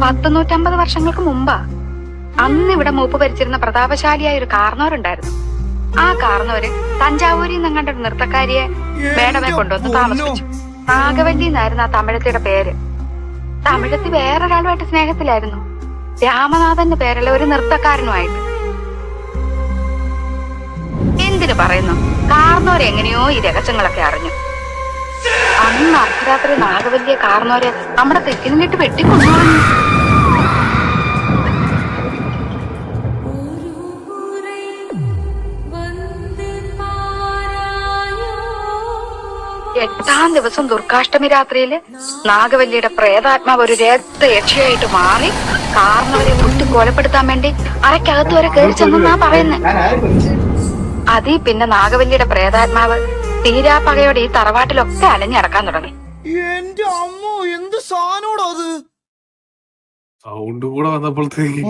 150 വർഷങ്ങൾക്ക് മുമ്പാ. അന്ന് ഇവിടെ മൂപ്പ് ഭരിച്ചിരുന്ന പ്രതാപശാലിയായ ഒരു കാർന്നോരുണ്ടായിരുന്നു. ആ കാർന്നോര് തഞ്ചാവൂരിൽ നിന്ന് കണ്ട ഒരു നൃത്തക്കാരിയെ മേടമേ കൊണ്ടുവന്ന് താമസിപ്പിച്ചു. നാഗവല്ലി എന്നായിരുന്നു ആ തമിഴത്തിയുടെ പേര്. തമിഴത്തി വേറൊരാളുമായിട്ട് സ്നേഹത്തിലായിരുന്നു, രാമനാഥന്റെ പേരുള്ള ഒരു നൃത്തക്കാരനുമായിട്ട്. എന്തിനു പറയുന്നു, കാർന്നോര് എങ്ങനെയോ ഈ രഹസ്യങ്ങളൊക്കെ അറിഞ്ഞു. അന്ന് അർദ്ധരാത്രി നാഗവല്ലിയെ കാർന്നോര് നമ്മുടെ തെക്കിനിട്ട് വെട്ടിക്കൊണ്ടുപോകുന്നു. എട്ടാം ദിവസം ദുർഗാഷ്ടമി രാത്രിയില് നാഗവല്ലിയുടെ പ്രേതാത്മാവ് ഒരു രക്തയക്ഷയായിട്ട് മാറി കാർന്നവരെ കുത്തി കൊലപ്പെടുത്താൻ വേണ്ടി അരക്കകത്ത് വരെ കയറി ചെന്നാ പറയുന്നത്. അതീ പിന്നെ നാഗവല്ലിയുടെ പ്രേതാത്മാവ് തീരാപ്പകയോടെ ഈ തറവാട്ടിലൊക്കെ അലഞ്ഞടക്കാൻ തുടങ്ങി. എന്റെ അമ്മോ, എന്ത് സാധനോടോ അത്! സൗണ്ട് കൂടെ വന്നപ്പോഴത്തേക്ക്